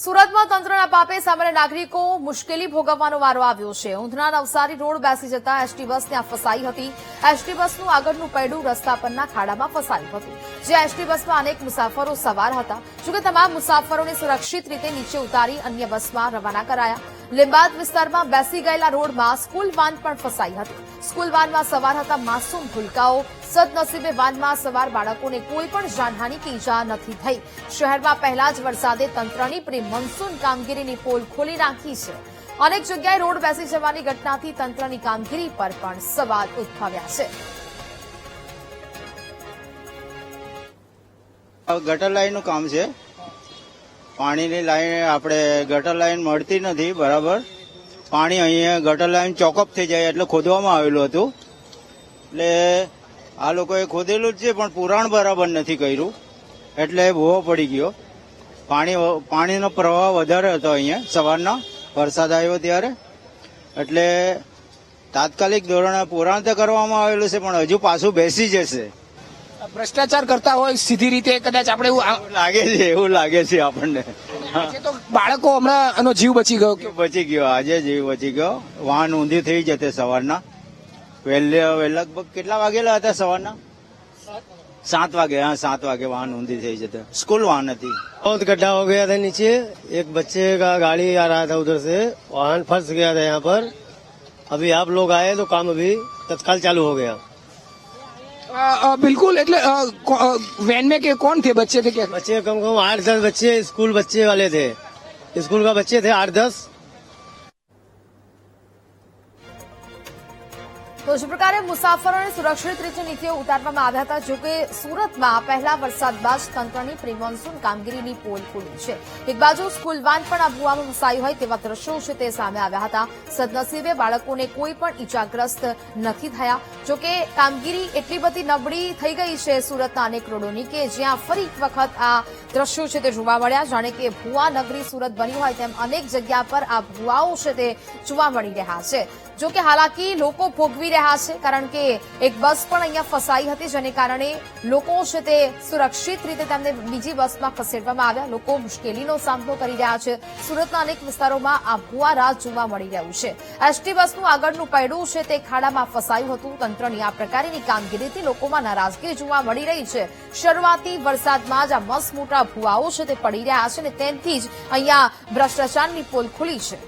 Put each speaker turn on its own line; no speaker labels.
સુરતમાં તંત્રના પાપે સામાન્ય નાગરિકો મુશ્કેલી ભોગવવાનો વારો આવ્યો છે। ઊંધના નવસારી રોડ બેસી જતા એસટી બસ ત્યાં ફસાઈ હતી। એસટી બસનું આગળનું પૈડું રસ્તા પરના ખાડામાં ફસાયું હતું, જે એસટી બસમાં અનેક મુસાફરો સવાર હતા। જોકે તમામ મુસાફરોને સુરક્ષિત રીતે નીચે ઉતારી અન્ય બસમાં રવાના કરાયા। લીંબાદ વિસ્તારમાં બેસી ગયેલા રોડમાં સ્કૂલ વાન પણ ફસાઈ હતી। સ્કૂલ વાનમાં સવાર હતા માસૂમ ભૂલકાઓ। સદનસીબે વાનમાં સવાર બાળકોને કોઈ પણ જાનહાની કે ઈજા નથી થઈ। શહેરમાં પહેલા જ વરસાદે તંત્રની પ્રી મોન્સૂન કામગીરીની પોલ ખોલી નાખી છે। અનેક જગ્યાએ રોડ બેસી જવાની ઘટનાથી તંત્રની કામગીરી પર પણ સવાલ ઉદ્ભવ્યા છે।
ગટર લાઈનનું કામ છે। પાણીની લાઈન આપણે ગટર લાઈન મળતી નથી બરાબર। પાણી અહીંયા ગટર લાઈન ચોકઅપ થઈ જાય એટલે ખોદવામાં આવેલું હતું, એટલે આ લોકોએ ખોદેલું જ છે પણ પુરાણ બરાબર નથી કર્યું, એટલે ભૂવો પડી ગયો। પાણીનો પ્રવાહ વધારે હતો અહીંયા સવારના વરસાદ આવ્યો ત્યારે, એટલે તાત્કાલિક ધોરણે પુરાણ તો કરવામાં આવેલું છે પણ હજુ પાછું બેસી જશે।
ભ્રષ્ટાચાર કરતા હોય સીધી રીતે કદાચ આપણે
એવું લાગે છે આપણને।
આજે તો બાળકો હમણાં એનો જીવ બચી ગયો
બચી ગયો, આજે જીવ બચી ગયો। વાહન ઊંધી થઈ જતે સવારના લગભગ કેટલા વાગેલા હતા સવારના 7 વાગે। हाँ 7 વાગે वाहन ऊंधी થઈ જते। स्कूल वाहन थी।
बहुत गड्ढा हो गया था नीचे, एक बच्चे का गाड़ी आ रहा था उधर से, वाहन फंस गया था यहाँ पर। अभी आप लोग आए तो काम अभी तत्काल चालू हो गया।
बिल्कुल એટલે वैन में के कौन थे, बच्चे थे क्या?
बच्चे कम से कम 8-10 बच्चे स्कूल बच्चे वाले थे, स्कूल का बच्चे थे 8-10।
તો જે પ્રકારે મુસાફરોને સુરક્ષિત રીતે નીચે ઉતારવામાં આવ્યા હતા। જોકે સુરતમાં પહેલા વરસાદ બાદ તંત્રની પ્રી મોન્સૂન કામગીરીની પોલ ખુલી છે। એક બાજુ સ્કૂલ વાન પણ આ ભૂવામાં ફસાઈ હોય તેવા દ્રશ્યો છે તે સામે આવ્યા હતા। સદનસીબે બાળકોને કોઈ પણ ઈજાગ્રસ્ત નથી થયા। જોકે કામગીરી એટલી બધી નબળી થઈ ગઈ છે સુરતના અનેક રોડોની કે જ્યાં ફરી એક વખત આ દ્રશ્યો છે તે જોવા મળ્યા, જાણે કે ભૂવા નગરી સુરત બની હોય તેમ અનેક જગ્યા પર આ ભૂવાઓ છે તે જોવા મળી રહ્યા છે। જોકે હાલાકી લોકો ભોગવી રહ્યા છે, કારણ કે એક બસ પણ અહીંયા ફસાઈ હતી, જેને કારણે લોકો છે તે સુરક્ષિત રીતે તેમને બીજી બસમાં ખસેડવામાં આવ્યા। લોકો મુશ્કેલીનો સામનો કરી રહ્યા છે। સુરતના અનેક વિસ્તારોમાં આ ભૂવા રાત જોવા મળી રહ્યું છે। એસટી બસનું આગળનું પૈડું છે તે ખાડામાં ફસાયું હતું। તંત્રની આ પ્રકારની કામગીરીથી લોકોમાં નારાજગી જોવા મળી રહી છે। શરૂઆતી વરસાદમાં જ આ મસ્ત મોટા ભૂવાઓ છે તે પડી રહ્યા છે અને તેથી જ અહીંયા ભ્રષ્ટાચારની પોલ ખુલી છે।